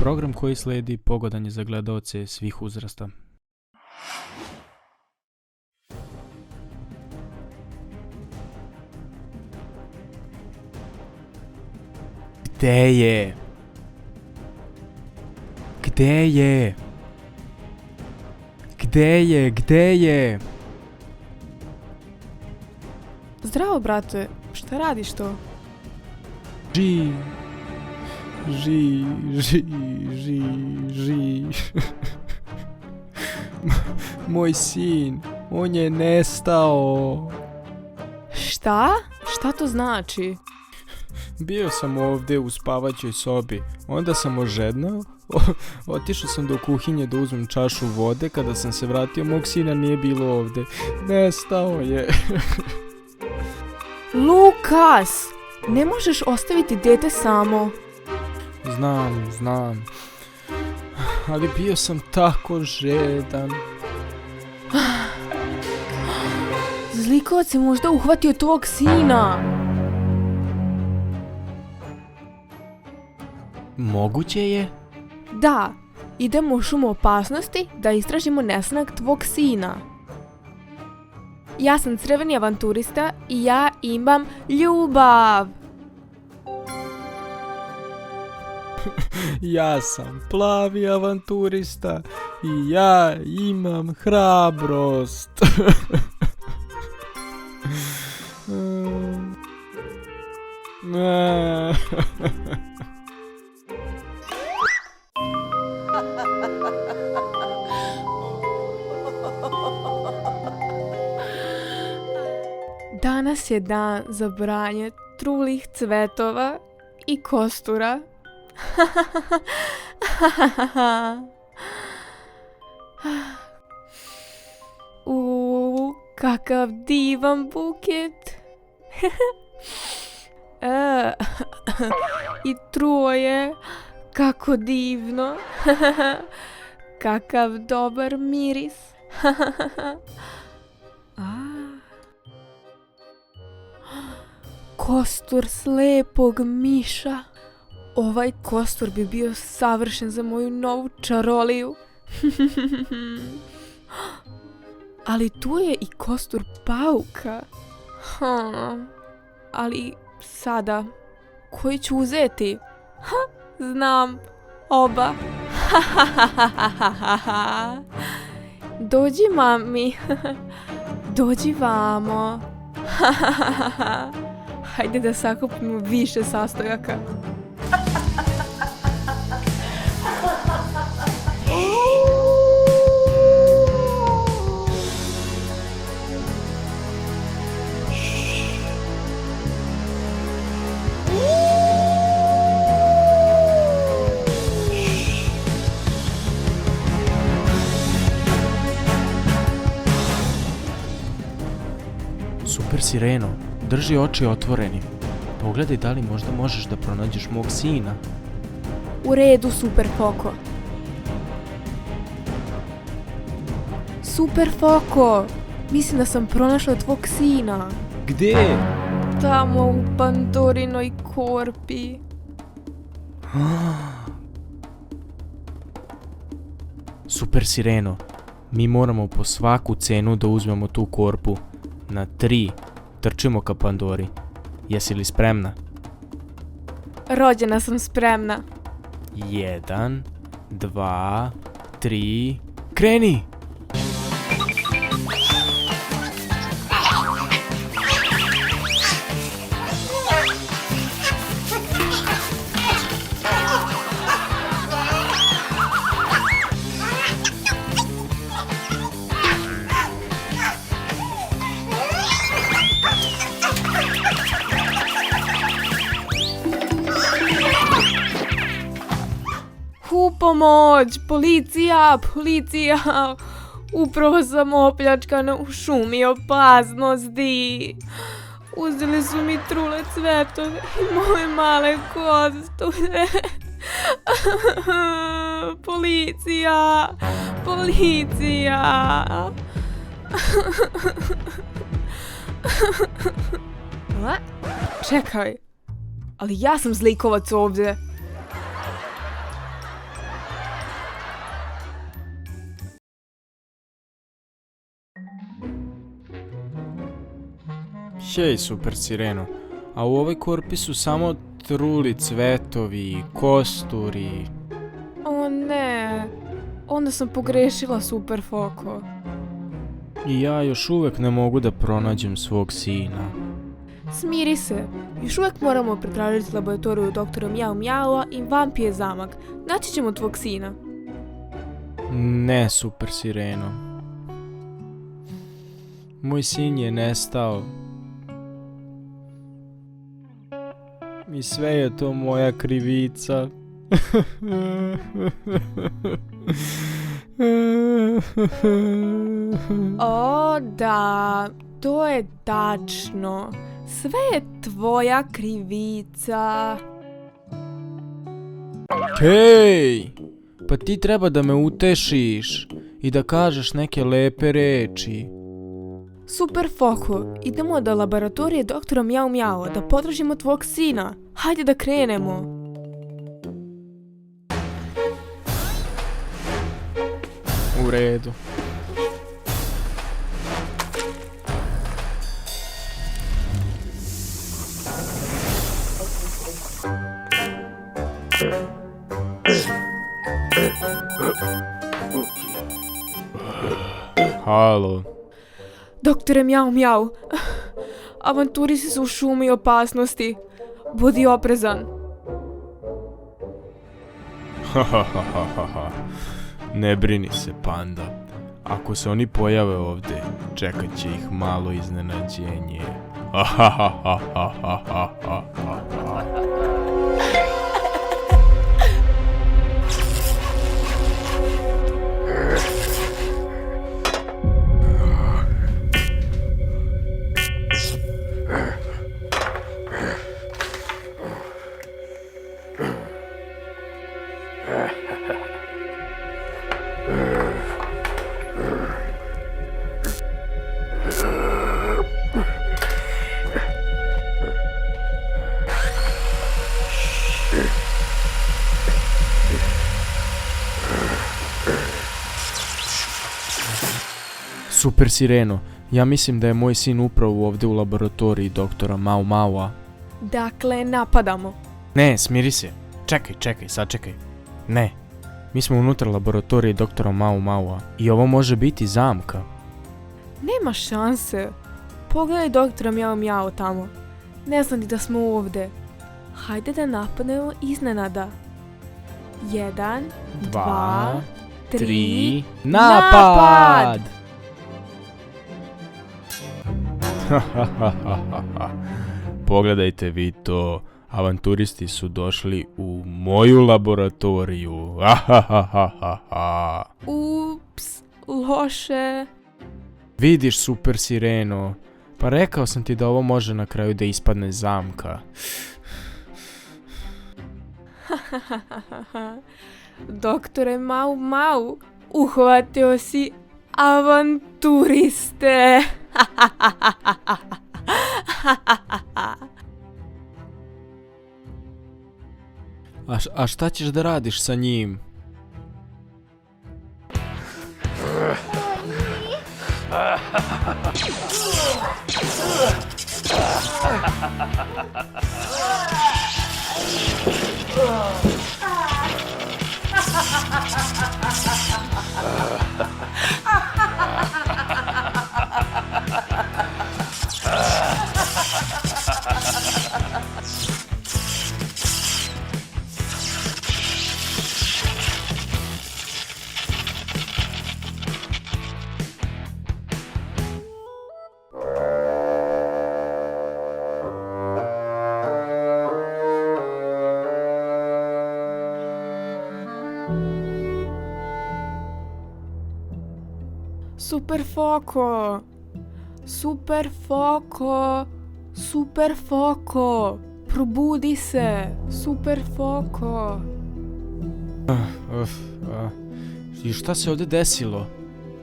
Program koji slijedi pogodan je za gledaoce svih uzrasta. Gde je? Gde je? Gde je? Gde je? Zdravo, brate. Šta radiš to? Ži. Moj sin, on je nestao. Šta? Šta to znači? Bio sam ovdje u spavaćoj sobi, onda sam ožednao, otišao sam do kuhinje da uzmem čašu vode, kada sam se vratio, mog sina nije bilo ovdje. Nestao je. Lukas! Ne možeš ostaviti dete samo. Znam. Ali bio sam tako žedan. Zlikovac je možda uhvatio tvog sina. Moguće je? Da, idemo u šumu opasnosti da istražimo nestanak tvog sina. Ja sam crveni avanturista i ja imam ljubav. Ja sam plavi avanturista i ja imam hrabrost. Danas je dan za branje trulih cvetova i kostura. Kakav divan buket. I truo je, kako divno. Kakav dobar miris. Kostur slepog miša. Ovaj kostur bi bio savršen za moju novu čaroliju. Ali tu je i kostur pauka. Ali sada, koji ću uzeti? Znam, oba. Dođi, mami. Dođi vamo. Hajde da sakupimo više sastojaka. Super sireno, drži oči otvoreni. Pogledaj da li možda možeš da pronađeš mog sina. U redu, Super Foko. Super Foko, mislim da sam pronašla tvog sina. Gdje? Tamo u Pandorinoj korpi. Super sireno, mi moramo po svaku cenu da uzmemo tu korpu. Na 3 trčimo ka Pandori. Jesi li spremna? Rođena sam spremna. 1, 2, 3, kreni! Pomoć! Policija! Upravo sam opljačkana u šumi opasnosti. Uzeli su mi trule cvetove i moje male kosture. Policija! Čekaj, ali ja sam zlikovac ovdje. Hej, super sireno. A u ovoj korpi su samo truli cvetovi, kosturi. O ne, onda sam pogrešila Super Foko. I ja još uvek ne mogu da pronađem svog sina. Smiri se, još uvijek moramo pretražiti laboratoriju doktora Mjau Mjaua i vampije zamak. Naći ćemo tvog sina. Ne, super sireno. Moj sin je nestao. I sve je to moja krivica. O da, to je tačno. Sve je tvoja krivica. Hej! Pa ti treba da me utešiš i da kažeš neke lepe reči. Super Foko, idemo do laboratorije doktora Mjau Mjaua da potražimo tvog sina. Hajde da krenemo. U redu. Halo. Doktore Mjau Mjau, avanturisti su u šumi opasnosti. Budi oprezan. Ne brini se, panda. Ako se oni pojave ovde, čekat će ih malo iznenađenje. Super sireno, ja mislim da je moj sin upravo ovdje u laboratoriji doktora Mau Maua. Dakle, napadamo. Ne, smiri se. Čekaj, sačekaj. Ne, mi smo unutar laboratorije doktora Mau Maua i ovo može biti zamka. Nema šanse. Pogledaj doktora Mjau Mjau tamo. Ne zna ni da smo ovdje. Hajde da napadnemo iznenada. 1, 2, 3... Napad! Pogledajte vi to. Avanturisti su došli u moju laboratoriju. Ups, loše. Vidiš, super sireno. Pa rekao sam ti da ovo može na kraju da ispadne zamka. Doktore Mau Mau, uhvatio si avanturiste. A šta ćeš da radiš sa njim? Super Foko! Super Foko! Super Foko! Probudi se! Super Foko! I šta se ovdje desilo?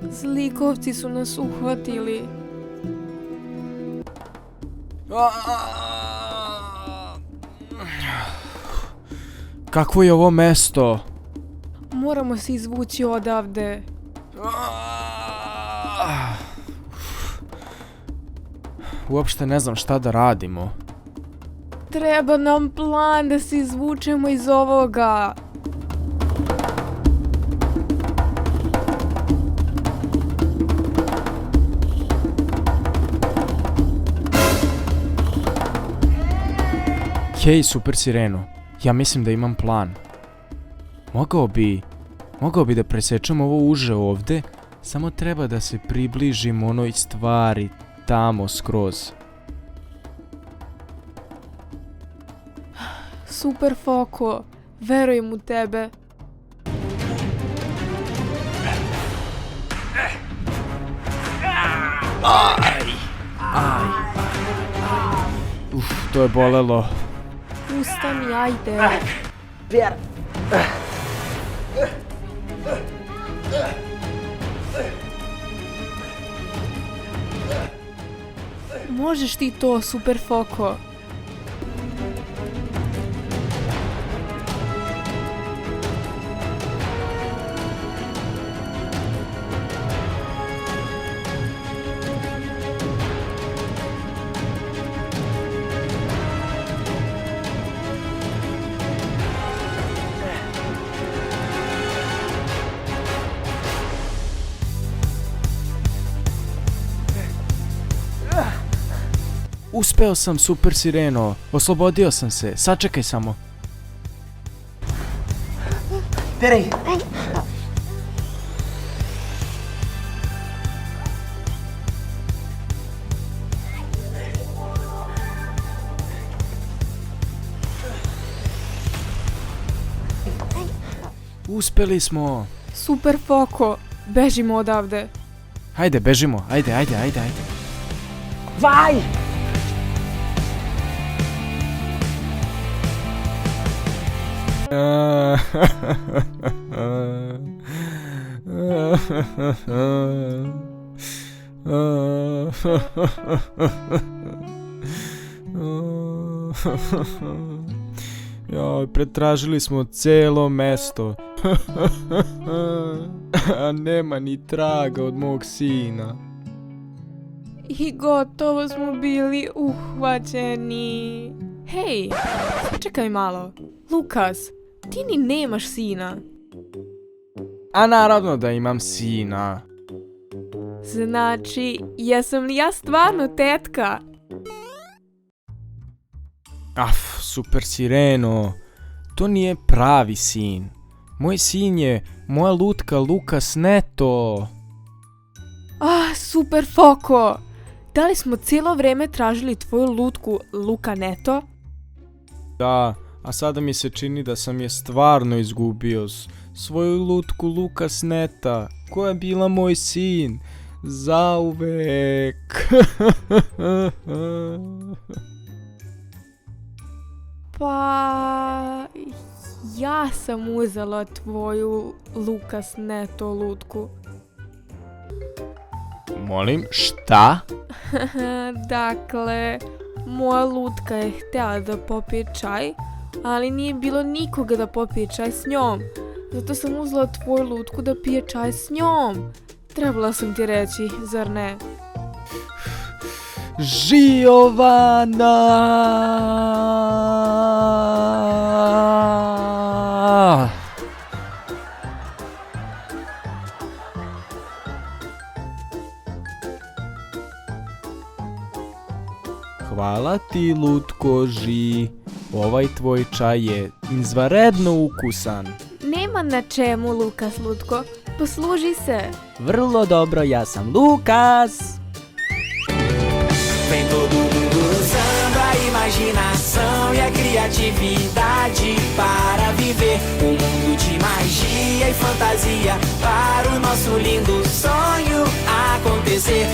Zlikovci su nas uhvatili. Kakvo je ovo mesto? Moramo se izvući odavde. uopšte ne znam šta da radimo. Treba nam plan da se izvučemo iz ovoga. Hej, Super Sireno, ja mislim da imam plan. Mogao bi da presečem ovo uže ovde, samo treba da se približim onoj stvari tamo skroz. Super Foko, verujem u tebe. To je bolelo. Ustani, ajde. Možeš ti to, Super Foko. Uspeo sam, Super Sireno. Oslobodio sam se. Sačekaj samo. Peraí. Uspeli smo. Super Foko, bežimo odavde. Hajde, bežimo. Ajde. Vai! Joj, pretražili smo celo mesto. A nema ni traga od mog sina. I gotovo smo bili uhvaćeni. Hej, čekaj malo. Lukas, ti ni nemaš sina. A naravno da imam sina. Znači, jesam li ja stvarno tetka? Super Sireno. To nije pravi sin. Moj sin je moja lutka Lukas Neto. Super Foko! Da li smo cijelo vreme tražili tvoju lutku Luka Neto? Da, a sada mi se čini da sam je stvarno izgubio. Svoju lutku Lukas Neta, koja je bila moj sin. Zauvek. Pa... ja sam uzela tvoju Lukas Neto lutku. Molim, šta? Dakle, moja lutka je htjela da popije čaj, ali nije bilo nikoga da popije čaj s njom. Zato sam uzela tvoju lutku da pije čaj s njom. Trebala sam ti reći, zar ne? Giovana! Hvala ti, lutkoži. Ovaj tvoj čaj je izvanredno ukusan. Nema na čemu, Lukas lutko. Posluži se. Vrlo dobro, ja sam Lukas. Vem todo mundo usando a imaginação e a criatividade para viver um mundo de magia e fantasia para o nosso lindo sonho acontecer.